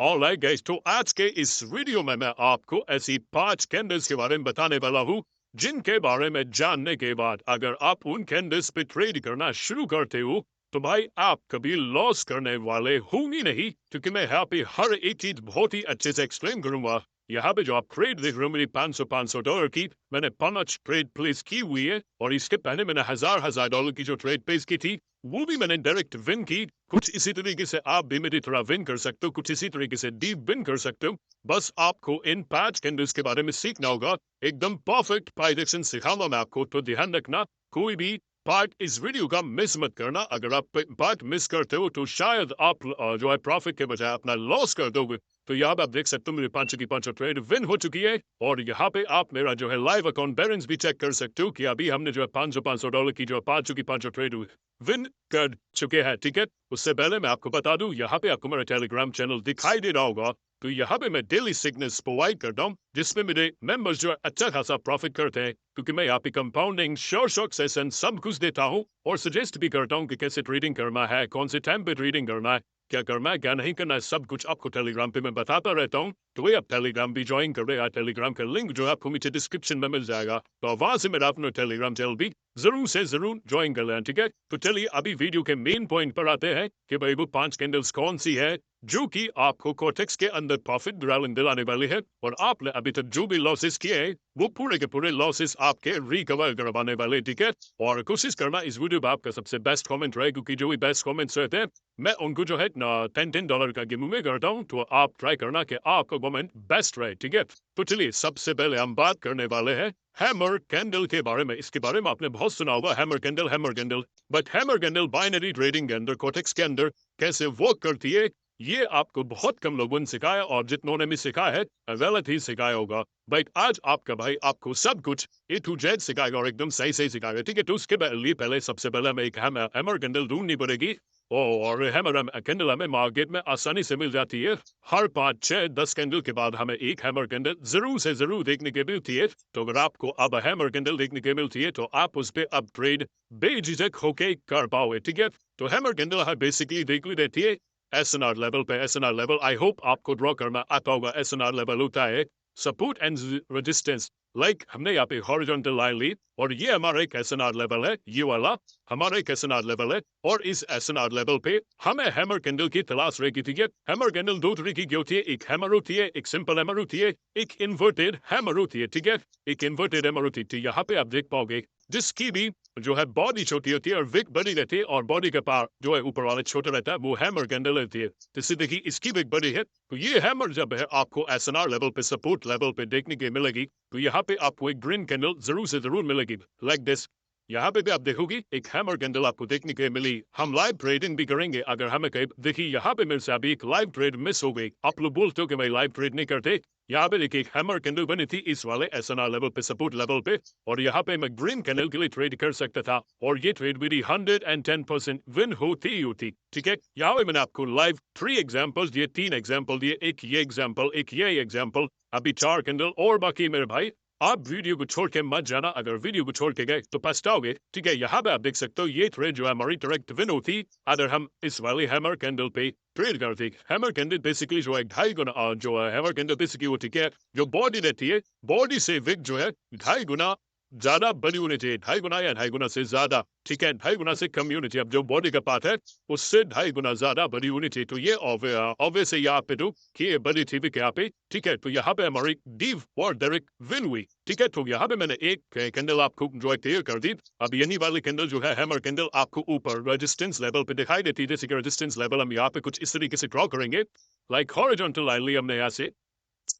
Alright guys, तो आज के इस वीडियो में मैं आपको ऐसी 5 कैंडल्स के बारे में बताने वाला हूँ जिनके बारे में जानने के बाद अगर आप उन कैंडल्स पे ट्रेड करना शुरू करते हो तो भाई आप कभी लॉस करने वाले होंगे नहीं, क्योंकि मैं यहाँ पे हर एक चीज बहुत ही अच्छे से एक्सप्लेन करूंगा। यहाँ पे जो आप ट्रेड देख रहे हो मेरी 500 डॉलर की, मैंने 5 ट्रेड प्लेस की हुई है और इसके पहले मैंने हजार डॉलर की जो ट्रेड प्लेस की थी वो भी मैंने डायरेक्ट विन की। कुछ इसी तरीके से आप भी मेरी तरह विन कर सकते हो, कुछ इसी तरीके से डीप विन कर सकते हो। बस आपको इन 5 कैंडल्स के बारे में सीखना होगा। एकदम परफेक्ट प्राइडिक्शन सिखाऊंगा मैं आपको, तो ध्यान रखना कोई भी पार्ट इस वीडियो का मिस मत करना। अगर आप पार्ट मिस करते हो तो शायद आप जो है प्रॉफिट के बजाय अपना लॉस कर दोगे। तो यहाँ पे आप देख सकते हो मेरी 5 की 5 ट्रेड विन हो चुकी है और यहाँ पे आप मेरा जो है लाइव अकाउंट बैलेंस भी चेक कर सकते हो कि अभी हमने जो है 500 डॉलर की जो है 5 की 5 ट्रेड विन कर चुके हैं। ठीक है, उससे पहले मैं आपको बता दूं यहाँ पे आपको मेरा टेलीग्राम चैनल दिखाई दे रहा होगा। तो यहाँ पे मैं डेली सिग्नल्स प्रोवाइड करता हूँ जिसमें मेरे मेंबर्स जो है अच्छा खासा प्रॉफिट करते हैं, क्योंकि मैं यहाँ पे कंपाउंडिंग शॉर्ट सेशन सब कुछ देता हूँ और सजेस्ट भी करता हूँ कि कैसे ट्रेडिंग करना है, कौन से टाइम पे ट्रेडिंग करना है, क्या करना है क्या नहीं करना है, सब कुछ आपको टेलीग्राम पे मैं बताता रहता हूँ। तो वही आप टेलीग्राम भी ज्वाइन कर रहे, टेलीग्राम का लिंक जो है आपको नीचे डिस्क्रिप्शन में मिल जाएगा, तो वहां से मेरा अपना टेलीग्राम चैनल भी जरूर से जरूर ज्वाइन कर लें। ठीक है, तो चलिए अभी वीडियो के मेन पॉइंट पर आते हैं कि भाई वो 5 कैंडल्स कौन सी है जो कि आपको कोटेक्स के अंदर प्रॉफिट दिलाने वाली है और आपने अभी तक जो भी लॉसेस किए हैं वो पूरे के पूरे लॉसेस आपके रिकवर करवाने वाले। ठीक है, और कोशिश करना इस वीडियो में आपका सबसे बेस्ट कमेंट रहे, क्योंकि जो भी बेस्ट कमेंट्स रहते हैं मैं उनको जो है ना 10 डॉलर का गिव अवे करता हूँ, तो आप ट्राई करना कि आपका कमेंट बेस्ट रहे। ठीक है, तो चलिए सबसे पहले हम बात करने वाले हैं हैमर कैंडल के बारे में। इसके बारे में आपने बहुत सुना होगा hammer candle, but hammer candle binary trading के अंदर कोटेक्स के अंदर कैसे वर्क करती है ये आपको बहुत कम लोगों ने सिखाया और जितनों ने भी सिखाया है गलत ही सिखाया होगा। बट आज आपका भाई आपको सब कुछ ए टू जेड सिखाएगा और एकदम सही सही सिखाएगा। ठीक है, तो उसके लिए पहले सबसे पहले हमें एक हैमर कैंडल ढूंढनी पड़ेगी और हैमर कैंडल हमें मार्केट में आसानी से मिल जाती है। हर 5 6 10 कैंडल के बाद हमें एक हैमर कैंडल जरूर से जरूर देखने के मिलती है। तो अगर आपको अब हैमर कैंडल देखने के मिलती है तो आप उस पर अब ट्रेड बेझिझक होके कर पाओगे। ठीक है, तो हैमर कैंडल है बेसिकली देखनी रहती है एसएनआर लेवल पे। एसएनआर लेवल आई होप आपको ड्रॉ करना आता होगा। एसएनआर लेवल होता है सपोर्ट एंड रेजिस्टेंस। लाइक हमने यहाँ पे हॉरिजॉन्टल लाइन ली और ये हमारा एक एसएनआर लेवल है, ये वाला हमारा एक एसएनआर लेवल है और इस एसएनआर लेवल पे हमें हैमर कैंडल की तलाश रहेगी। ठीक है, हैमर कैंडल दो तरीके की होती है, एक हैमर होती है, एक सिंपल हैमर होती है, एक इन्वर्टेड हैमर होती है। ठीक है, एक इन्वर्टेड हैमर होती है, यहाँ पे आप देख पाओगे जिसकी भी जो है बॉडी छोटी होती है और विक बड़ी रहती है और बॉडी का पार जो है ऊपर वाले छोटा रहता है, वो हैमर कैंडल रहती है। तो इससे देखिए इसकी विक बड़ी है, तो ये हैमर जब है आपको एसएनआर लेवल पे सपोर्ट लेवल पे देखने के मिलेगी, तो यहाँ पे आपको एक ग्रीन कैंडल जरूर से जरूर मिलेगी लाइक दिस। यहाँ पे भी आप देखोगे एक हैमर कैंडल आपको देखने के मिली। हम लाइव ट्रेडिंग भी करेंगे अगर हमें कहीं देखिए यहाँ पे मेरे से अभी एक लाइव ट्रेड मिस हो गई। आप लोग बोलते हो कि मैं लाइव ट्रेड नहीं करते, यहाँ पे देखिए हैमर कैंडल बनी थी इस वाले एसएनआर लेवल पे सपोर्ट लेवल पे और यहाँ पे मैं ग्रीन कैंडल के लिए ट्रेड कर सकता था और ये ट्रेड मेरी 110% विन होती। ठीक है, यहाँ पे मैंने आपको लाइव 3 एग्जांपल्स दिए, 3 एग्जांपल दिए, एक ये एग्जांपल, एक ये एग्जांपल, अभी 4 कैंडल और बाकी मेरे भाई। आप वीडियो को छोड़ के मत जाना, अगर वीडियो को छोड़ के गए तो पछताओगे। ठीक है, यहाँ पे आप देख सकते हो ये ट्रेड जो है हमारी डायरेक्ट विन होती अगर हम इस वाले हैमर कैंडल पे ट्रेड करते। हैमर कैंडल बेसिकली जो है 2.5 गुना जो है हैमर कैंडल बेसिकली होती है जो बॉडी रहती है, बॉडी से विक जो है 2.5 गुना ज्यादा बड़ी होनी चाहिए, 2.5 गुना या 2.5 गुना से ज्यादा। ठीक है, 2.5 गुना से कम होनी चाहिए। अब जो बॉडी का पार्ट है उससे 2.5 गुना ज्यादा बड़ी होनी चाहिए। तो ये ऑब्वियस है यहाँ पे तो कि ये बड़ी थी विक यहाँ पे। ठीक है, तो यहाँ पे हमारी डीव और डायरेक्ट विन हुई। ठीक है, तो यहाँ पे मैंने एक कैंडल आपको जो है क्लियर कर दी। अब यही वाली कैंडल जो है हैमर कैंडल आपको ऊपर रेजिस्टेंस लेवल पे दिखाई देती है। जैसे कि रेजिस्टेंस लेवल हम यहाँ पे कुछ इस तरीके से ड्रॉ करेंगे, लाइक हॉरिजॉन्टल लाइन ली हमने यहाँ से।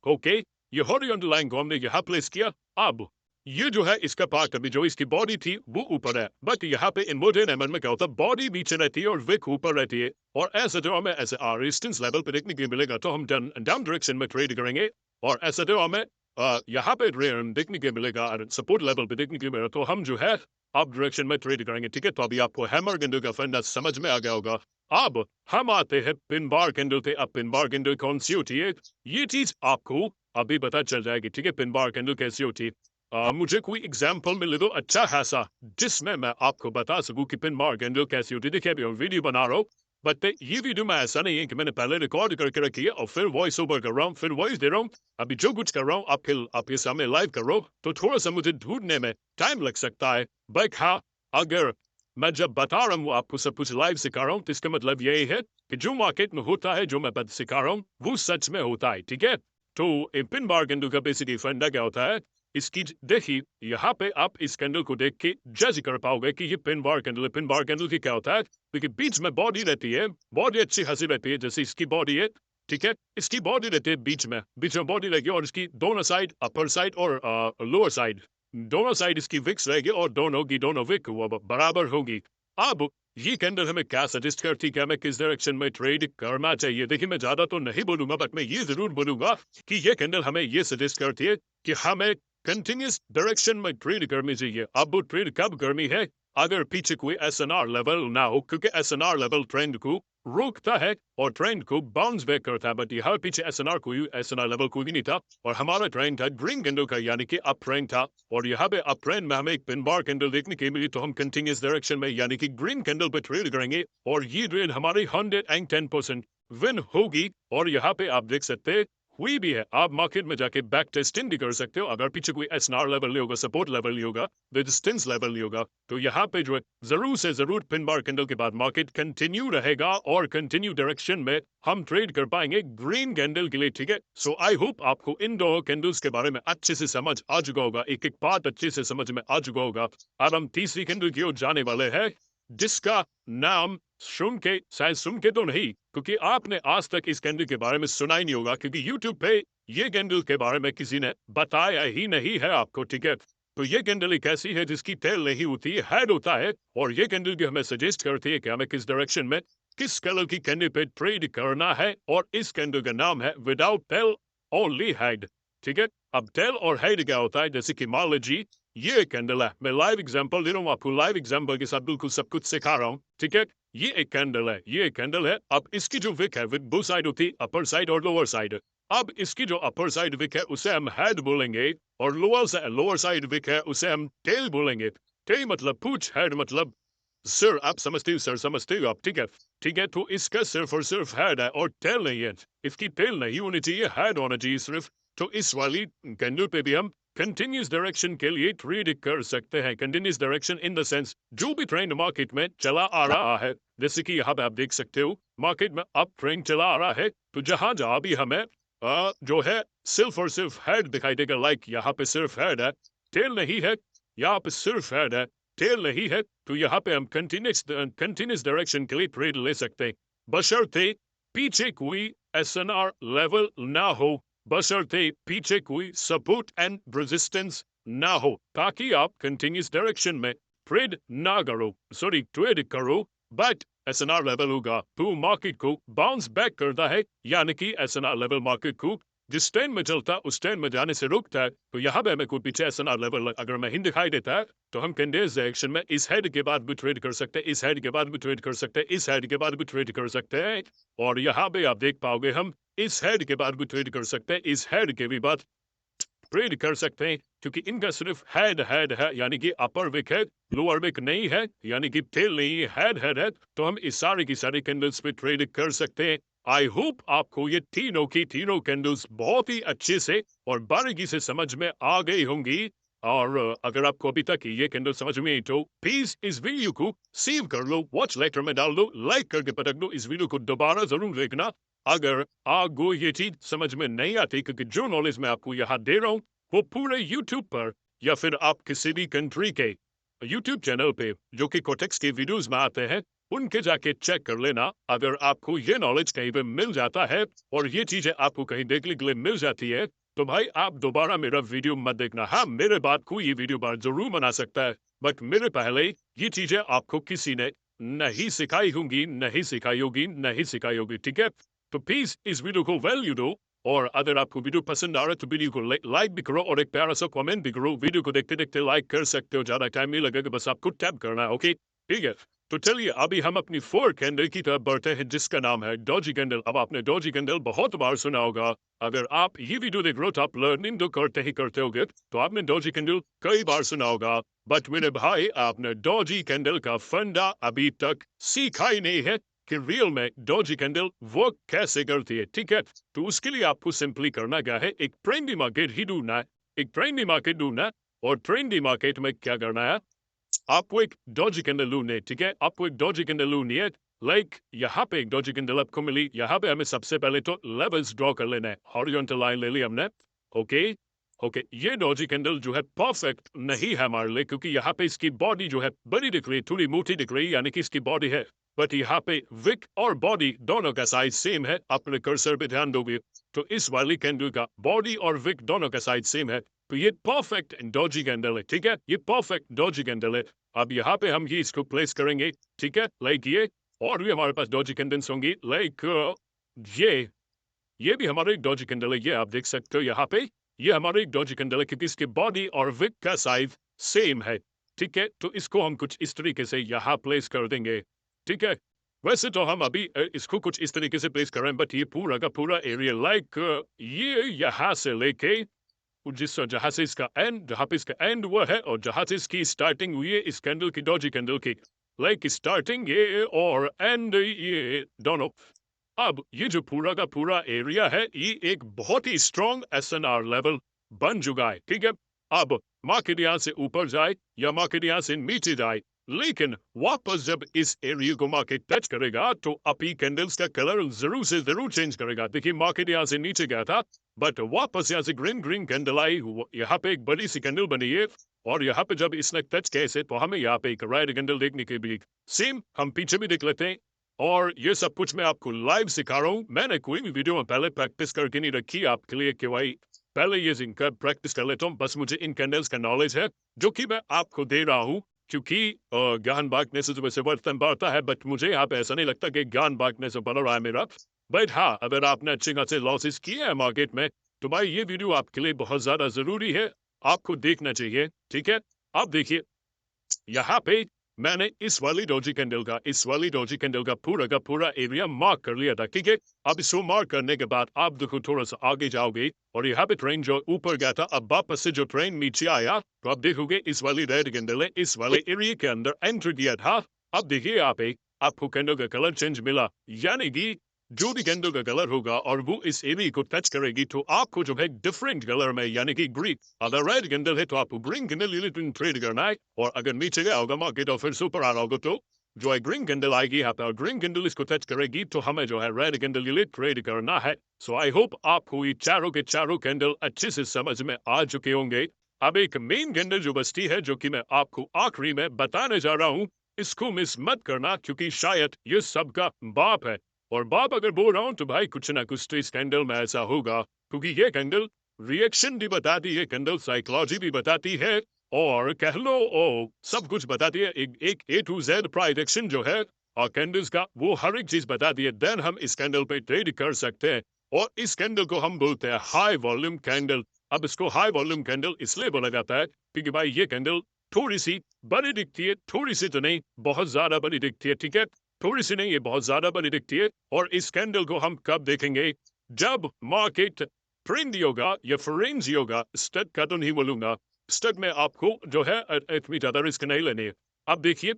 ओके, ये हॉरिजॉन्टल लाइन को हमने यहाँ प्लेस किया। अब ये जो है इसका पार्ट अभी जो इसकी बॉडी थी वो ऊपर है, बट यहाँ पे इन्वर्टेड हैमर में क्या होता है बॉडी नीचे रहती है और विक ऊपर रहती है। और ऐसा जो हमें ऐसे रेजिस्टेंस लेवल पे देखने को मिलेगा तो हम डाउन डायरेक्शन में ट्रेड करेंगे और ऐसा जो हमें यहाँ पे देखने को मिलेगा सपोर्ट लेवल पे देखने को मिलेगा तो हम जो है अप डायरेक्शन में ट्रेड करेंगे। ठीक है, तो अभी आपको हैमर कैंडल का फंडा समझ में आ गया होगा। अब हम आते हैं पिन बार कैंडल पे। अब पिन बार कैंडल कौन सी होती है ये चीज आपको अभी पता चल जाएगी। ठीक है, पिन बार कैंडल कैसी होती है, मुझे कोई एग्जाम्पल मिले दो अच्छा खासा जिसमें मैं आपको बता सकूं कि पिन बार कैंडल कैसी होती है। देखिए अभी वीडियो बना रहा हूँ बट ये वीडियो में ऐसा नहीं है कि मैंने पहले रिकॉर्ड करके रखी है और फिर वॉइस ओवर कर रहा हूँ, फिर वॉइस दे रहा हूँ। अभी जो कुछ कर रहा हूँ आपके सामने लाइव कर रहा हूँ, तो थोड़ा सा मुझे ढूंढने में टाइम लग सकता है। बट हाँ, अगर मैं जब बता रहा हूँ आपको सब कुछ लाइव सिखा रहा हूँ, तो इसका मतलब यही है कि जो मार्केट में होता है, जो मैं सिखा रहा हूँ, वो सच में होता है, ठीक है। तो पिन बार कैंडल का बेसिकली फंडा क्या होता है, इसकी देखिए यहाँ पे आप इस कैंडल को देख के जज कर पाओगे कि ये पिन बार कैंडल है। पिन बार कैंडल की क्या होता है, क्योंकि बीच में बॉडी रहती है, बॉडी अच्छी खासी रहती है, जैसे इसकी बॉडी है, ठीक है। इसकी बॉडी रहती है बीच में बॉडी रहेगी, और इसकी दोनों साइड, अपर साइड और लोअर साइड, दोनों साइड इसकी विक्स रहेगी, और दोनों की दोनों विक वो बराबर होगी। अब ये कैंडल हमें क्या सजेस्ट करती है कि हमें किस डायरेक्शन में ट्रेड करना चाहिए। देखिए मैं ज्यादा तो नहीं बोलूंगा, बट मैं ये जरूर बोलूंगा कि ये कैंडल हमें ये सजेस्ट करती है कि हमें कंटिन्यूस डायरेक्शन में ट्रेड करनी चाहिए। अब वो ट्रेड कब करनी है, अगर पीछे कोई एसएनआर लेवल ना हो, क्योंकि एसएनआर लेवल ट्रेंड को रोकता है और ट्रेंड को बाउंस बैक करता है। बट यहाँ पीछे एसएनआर लेवल कोई भी नहीं था, और हमारा ट्रेंड था ग्रीन कैंडल का, यानी कि अप ट्रेंड था। और यहाँ पे अप ट्रेंड में हमें एक पिन बार कैंडल देखने की मिली, तो हम कंटिन्यूस डायरेक्शन में यानी कि ग्रीन कैंडल पे ट्रेड करेंगे, और ये ट्रेड हमारी 110% विन होगी। और यहाँ पे आप देख सकते हैं हुई भी है। आप मार्केट में जाके बैक टेस्टिंग भी कर सकते हो, अगर पीछे कोई एसएनआर लेवल नहीं होगा, सपोर्ट लेवल नहीं होगा, रेजिस्टेंस लेवल नहीं होगा, तो यहाँ पे जो है जरूर से जरूर पिन बार कैंडल के बाद मार्केट कंटिन्यू रहेगा, और कंटिन्यू डायरेक्शन में हम ट्रेड कर पाएंगे ग्रीन कैंडल के लिए, ठीक है। सो आई होप आपको इन दो कैंडल्स के बारे में अच्छे से समझ आ चुका होगा, एक एक बात अच्छे से समझ में आ चुका होगा। अब हम तीसरी कैंडल की ओर जाने वाले हैं, जिसका नाम सुन के तो नहीं, क्योंकि आपने आज तक इस कैंडल के बारे में सुना ही नहीं होगा, क्योंकि YouTube पे ये कैंडल के बारे में किसी ने बताया ही नहीं है आपको, ठीक है। तो ये कैंडल एक ऐसी है जिसकी टेल नहीं होती, हेड होता है, और ये कैंडल भी हमें सजेस्ट करती है कि हमें किस डायरेक्शन में किस कलर की कैंडल पे ट्रेड करना है, और इस कैंडल का नाम है विदाउट टेल ओनली हेड, ठीक है। अब टेल और हेड क्या होता है, जैसे कि मान लीजिए ये कैंडल है, मैं लाइव एग्जांपल दे रहा हूँ आपको, लाइव एग्जांपल के साथ बिल्कुल सब कुछ सिखा रहा हूँ, ठीक है। ये एक कैंडल है, ये एक कैंडल है। अब इसकी जो विक है, विक दो साइड होती है, अपर साइड और लोअर साइड। अब इसकी जो अपर साइड विक है उसे हम हेड बोलेंगे, और लोअर साइड विक है उसे हम टेल बोलेंगे। टेल मतलब पूछ, हेड मतलब सर, आप समझते हो सर, समझते हो आप, ठीक है। ठीक है, तो इसका सिर्फ और सिर्फ हेड है और टेल नहीं है, इसकी टेल नहीं होनी चाहिए, हेड होना चाहिए सिर्फ। तो इस वाली कैंडल पे भी हम कंटिन्यूस डायरेक्शन के लिए ट्रेड कर सकते हैं। Continuous direction in the sense जो भी ट्रेंड मार्केट में चला आ रहा है, जैसे कि यहाँ पे आप देख सकते हो मार्केट में अप ट्रेंड चला आ रहा है, तो जहां जहां भी हमें जो है सिर्फ और सिर्फ हेड दिखाई देगा, लाइक यहाँ पे सिर्फ हेड है, टेल नहीं है, यहाँ पे सिर्फ हेड है, टेल नहीं है, तो यहाँ पे हम कंटिन्यूस डायरेक्शन के लिए ट्रेड ले सकते हैं, बशर्ते पीछे कोई एसएनआर लेवल ना हो, बशर्ते पीछे कोई सपोर्ट एंड रेजिस्टेंस ना हो, ताकि आप कंटिन्यूस डायरेक्शन में ट्रेड ना करो, सॉरी ट्रेड करो। बट एसएनआर लेवल होगा तो मार्केट को बाउंस बैक करता है, यानी कि एसएनआर लेवल मार्केट को जिस स्टैंड में चलता उस स्टैंड में जाने से रोकता है। तो यहाँ पे हमें कोई पीछे एसएनआर लेवल अगर में हिंद दिखाई देता है, तो हम कंटिन्यूस डायरेक्शन में इस हेड के बाद भी ट्रेड कर सकते हैं, इस हेड के बाद भी ट्रेड कर सकते हैं, इस हेड के बाद भी ट्रेड कर सकते हैं। और यहाँ पे आप देख पाओगे हम इस हेड के बाद भी ट्रेड कर सकते हैं, इस हेड के भी बाद ट्रेड कर सकते हैं, क्योंकि इनका सिर्फ हेड है, यानी कि अपर विक है, लोअर विक नहीं है, यानी कि टेल नहीं है, हेड है। तो हम इस सारी की सारी कैंडल्स पे ट्रेड कर सकते हैं। आई होप आपको ये तीनों कैंडल्स बहुत ही अच्छे से और बारीकी से समझ में आ गई होंगी। और अगर आपको अभी तक ये कैंडल समझ में आई, तो प्लीज इस वीडियो को सेव कर लो, वॉच लेटर में डाल दो, लाइक करके पटक दो, इस वीडियो को दोबारा जरूर देखना अगर आपको ये चीज समझ में नहीं आती, क्योंकि जो नॉलेज मैं आपको यहाँ दे रहा हूँ वो पूरे यूट्यूब पर, या फिर आप किसी भी कंट्री के यूट्यूब चैनल पे जो कि कोटेक्स के वीडियोस में आते हैं, उनके जाके चेक कर लेना। अगर आपको ये नॉलेज कहीं पे मिल जाता है और ये चीजें आपको कहीं देखने के लिए मिल जाती है, तो भाई आप दोबारा मेरा वीडियो मत देखना। हाँ, मेरे बात को ये वीडियो बार जरूर बना सकता है, बट मेरे पहले ये चीजें आपको किसी ने नहीं सिखाई होंगी, नहीं सिखाई होगी, ठीक है। तो प्लीज इस वीडियो को वैल्यू दो, और अगर आपको वीडियो पसंद आ रहा है तो वीडियो को लाइक भी करो और एक प्यारा सा कमेंट भी करो। वीडियो को देखते देखते लाइक कर सकते हो, ज्यादा टाइम नहीं लगेगा, बस आपको टैप करना है, ओके, ठीक है। तो चलिए अभी हम अपनी फोर्थ कैंडल की तरफ बढ़ते हैं, जिसका नाम है डॉजी कैंडल। अब आपने डॉजी कैंडल बहुत बार सुना होगा, अगर आप ये वीडियो देख रहे हो तो आप लर्निंग तो करते ही करते होगे, तो आपने डॉजी कैंडल कई बार सुना होगा। बट मेरे भाई, आपने डॉजी कैंडल का फंडा अभी तक सीखा ही नहीं है कि रियल में डॉजी कैंडल वर्क कैसे करती है, ठीक है। तो उसके लिए आपको सिंपली करना क्या है, एक ट्रेंडी मार्केट ही ढूंढना है, एक ट्रेंडी मार्केट ढूंढना है। और ट्रेंडी मार्केट में क्या करना है, आपको एक डॉजी कैंडल ढूंढनी है, ठीक है। आपको एक डॉजी कैंडल ढूंढनी है, लाइक यहाँ पे एक डॉजी कैंडल आपको मिली। यहाँ पे हमें सबसे पहले तो लेवल्स ड्रॉ कर लेना है, हॉरिजॉन्टल लाइन ले ली हमने। ओके ओके, ये डॉजी कैंडल जो है परफेक्ट नहीं है हमारे लिए, क्योंकि यहाँ पे इसकी बॉडी जो है बड़ी दिख रही है, थोड़ी मोटी दिख रही है, यानी कि इसकी बॉडी है। बट यहाँ पे विक और बॉडी दोनों का साइज सेम है, अपने कर्सर पे ध्यान दोगे तो इस वाली कैंडल का बॉडी और विक दोनों का साइज सेम है। तो ये परफेक्ट डॉजी कैंडल है, ठीक है, ये परफेक्ट डॉजी कैंडल है। अब यहाँ पे हम ये इसको प्लेस करेंगे, ठीक है, लाइक ये। और भी हमारे पास डॉजी कैंडल्स होंगी, लाइक ये भी हमारे एक डॉजी कैंडल है, ये आप देख सकते हो यहाँ पे। ये हमारे एक डॉजी कैंडल है क्योंकि इसकी बॉडी और विक का साइज सेम है, ठीक है। तो इसको हम कुछ इस तरीके से यहाँ प्लेस कर देंगे, ठीक है। वैसे तो हम अभी इसको कुछ इस तरीके से प्लेस कर रहे हैं, बट ये पूरा का पूरा एरिया लाइक ये यहाँ से लेके जिस जहाँ से इसका एंड, जहाँ पे इसका एंड हुआ है और जहाँ से इसकी स्टार्टिंग हुई है इस कैंडल की, डॉजी कैंडल की, लाइक स्टार्टिंग ये और एंड ये दोनों। अब ये जो पूरा का पूरा एरिया है ये एक बहुत ही स्ट्रॉन्ग एसएनआर लेवल बन चुका है, ठीक है। अब मार्केट यहाँ से ऊपर जाए या मार्केट यहाँ से नीचे जाए, लेकिन वापस जब इस एरिया को मार्केट टच करेगा तो अपी कैंडल्स का कलर जरूर से जरूर चेंज करेगा। देखिए मार्केट यहाँ से नीचे गया था, बट वापस यहाँ से ग्रीन ग्रीन कैंडल आई, यहाँ पे एक बड़ी सी कैंडल बनी है। और यहाँ पे जब इसने टच कैसे, तो हमें यहाँ पे एक रेड कैंडल देखने के लिए, सेम हम पीछे भी देख लेते हैं। और ये सब कुछ मैं आपको लाइव सिखा रहा हूँ, मैंने कोई भी वीडियो में पहले प्रैक्टिस करके नहीं रखी आपके लिए कि भाई पहले ये जिनका प्रैक्टिस कर लेता हूँ। बस मुझे इन कैंडल्स का नॉलेज है जो कि मैं आपको दे रहा हूँ, क्योंकि ज्ञान बांटने से वैसे बर्तन बढ़ता है, बट मुझे यहाँ पे ऐसा नहीं लगता कि ज्ञान बांटने से बढ़ रहा है मेरा। बट हाँ, अगर आपने अच्छे खासे लॉसेस किए हैं मार्केट में तो भाई ये वीडियो आपके लिए बहुत ज्यादा जरूरी है, आपको देखना चाहिए, ठीक है। अब देखिए यहाँ पे मैंने इस वाली डॉजी कैंडल का पूरा एरिया मार्क कर लिया था, ठीक है। अब इसको मार्क करने के बाद आप देखो थोड़ा सा आगे जाओगे और यहाँ पे ट्रेन जो ऊपर गया था, अब वापस से जो ट्रेन नीचे आया तो आप देखोगे इस वाली रेड कैंडल ने इस वाले एरिया के अंदर एंट्री किया था। अब देखिए यहाँ पे आपको कैंडल का कलर चेंज मिला, यानी कि जो भी कैंडल का कलर होगा और वो इस एरिया को टच करेगी तो आपको जो है डिफरेंट कलर में, यानी कि ग्रीन, अगर रेड कैंडल है तो आपको ग्रीन कैंडल ट्रेड करना है। और अगर नीचे गया होगा मार्केट और फिर सुपर आ रहा होगा तो जो है ग्रीन कैंडल आएगी यहाँ पे और ग्रीन कैंडल इसको टच करेगी तो हमें जो है रेड कैंडल ट्रेड करना है। सो आई होप आपको ये चारों के चारों कैंडल अच्छे से समझ में आ चुके होंगे। अब एक मेन कैंडल जो बचती है, जो कि मैं आपको आखिरी में बताने जा रहा हूँ, इसको मिस मत करना क्योंकि शायद ये सबका बाप है। और बाप अगर बोल रहा हूं तो भाई कुछ ना कुछ तो इस कैंडल में ऐसा होगा, क्योंकि ये कैंडल रिएक्शन भी बताती है, कैंडल साइकोलॉजी भी बताती है और कह लो ओ सब कुछ बताती है। एक A to Z प्राइडिक्शन जो है और कैंडल्स का वो हर एक चीज बताती है। देन हम इस कैंडल पे ट्रेड कर सकते हैं और इस कैंडल को हम बोलते हैं हाई वॉल्यूम कैंडल। अब इसको हाई वॉल्यूम कैंडल इसलिए बोला जाता है क्योंकि भाई ये कैंडल थोड़ी सी बड़ी दिखती है, थोड़ी सी तो नहीं, बहुत ज्यादा बड़ी दिखती है, ठीक है। थोड़ी सी नहीं, ये बहुत ज्यादा बड़ी दिखती है। और इस कैंडल को हम कब देखेंगे, जब मार्केट ट्रेंडी होगा या फ्रेंजी होगा। स्टड का तो नहीं बोलूंगा, स्टड में आपको जो है इतनी ज्यादा रिस्क नहीं लेनी है। अब देखिए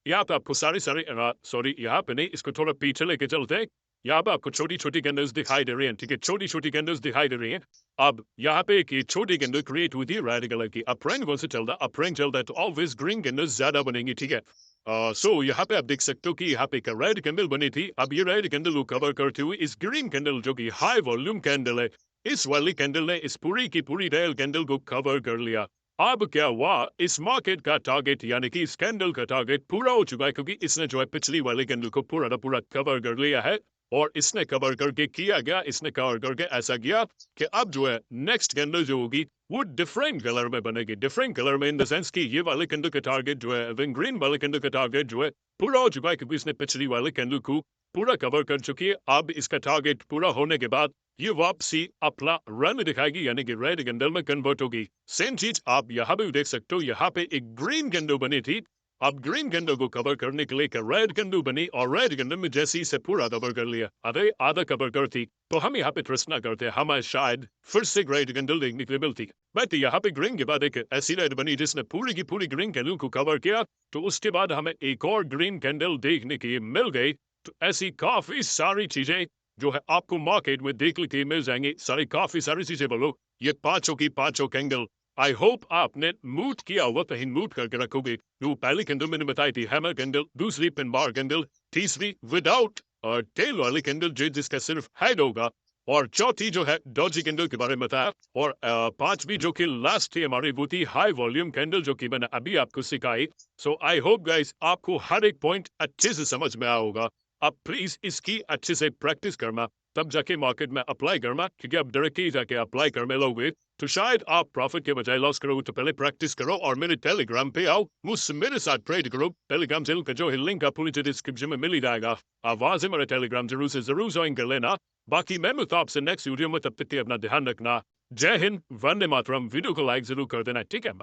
यहाँ पे आपको सारे सॉरी यहाँ पे नहीं, इसको थोड़ा पीछे लेके चलते हैं। यहाँ पे आपको छोटी छोटी कैंडल्स दिखाई दे रही हैं, ठीक है, छोटी छोटी कैंडल्स दिखाई दे रही हैं। अब यहाँ पे एक छोटी कैंडल क्रिएट हुई थी रेड कलर की। अब ट्रेंड कौन से चल रहा, अब ट्रेंड चल रहा है तो ऑलवेज ग्रीन कैंडल्स ज्यादा बनेंगी, ठीक है। सो यहाँ पे आप देख सकते हो कि यहाँ पे एक रेड कैंडल बनी थी। अब ये रेड कैंडल को कवर करते हुए इस ग्रीन कैंडल जो कि हाई वॉल्यूम कैंडल है, इस वाली कैंडल ने इस पूरी की पूरी रेड कैंडल को कवर कर लिया। अब क्या हुआ, इस मार्केट का टारगेट यानी कि इस कैंडल का टारगेट पूरा हो चुका है, क्योंकि इसने जो है पिछली वाले कैंडल को पूरा का पूरा कवर कर लिया है। और इसने कवर करके किया गया, इसने कवर करके ऐसा किया कि अब जो है नेक्स्ट कैंडल जो होगी वो डिफरेंट कलर में बनेगी। डिफरेंट कलर में इन द सेंस कि ये वाले कैंडल का टारगेट जो है, ग्रीन वाले कैंडल का टारगेट जो है पूरा हो चुका है, क्योंकि इसने पिछली वाले कैंडल को पूरा कवर कर चुकी है। अब इसका टारगेट पूरा होने के बाद ये वापसी अपना रन दिखाएगी, यानी कि रेड कैंडल में कन्वर्ट होगी। सेम चीज आप यहाँ पे भी देख सकते हो, यहाँ पे एक ग्रीन कैंडल बनी थी। अब ग्रीन कैंडल को कवर करने के लिए रेड कैंडल बनी और रेड कैंडल में जैसे इसे पूरा कवर कर लिया, अरे आधा कवर करती तो हम यहाँ पे ट्रस्ट ना करते, हमें शायद फिर से रेड कैंडल देखने के लिए मिलती। बट यहाँ पे ग्रीन के बाद एक ऐसी रेड बनी जिसने पूरी की पूरी ग्रीन कैंडल को कवर किया, तो उसके बाद हमें एक और ग्रीन कैंडल देखने के लिए मिल गई। तो ऐसी काफी सारी चीजें जो है आपको मार्केट में देखने के मिल जाएंगी। सारी काफी सारी चीजें बोलो, ये पांचों की पांचों कैंडल। आई होप आपने मूड किया हुआ कहीं मूड करके रखोगे। जो पहली कैंडल मैंने बताई थी हैमर कैंडल, दूसरी पिन बार कैंडल, तीसरी विदाउट और टेल वाली कैंडल जिसका सिर्फ हेड होगा, और चौथी जो है डॉजी कैंडल के बारे में बताया, और पांचवी जो कि लास्ट थी हमारी वो थी हाई वॉल्यूम कैंडल जो कि मैंने अभी आपको सिखाई। सो आई होप गाइस आपको हर एक पॉइंट अच्छे से समझ में आया होगा। अब प्लीज इसकी अच्छे से प्रैक्टिस करना, तब जाके मार्केट में अप्लाई करना, क्योंकि अब डायरेक्टली जाके अप्लाई करने लोगे तो शायद आप प्रॉफिट के बजाय लॉस करोगे। तो पहले प्रैक्टिस करो और मेरे टेलीग्राम पे आओ, मुझसे मेरे साथ ट्रेड करो। टेलीग्राम चैनल का जो है लिंक आपको नीचे डिस्क्रिप्शन में मिल ही जाएगा। आवाज है मेरे टेलीग्राम जरूर से जरूर ज्वाइन कर लेना। बाकी मैं मिलता हूं आपसे नेक्स्ट वीडियो में, तब तक के अपना ध्यान रखना। जय हिंद, वंदे मातरम। वीडियो को लाइक जरूर कर देना, ठीक है।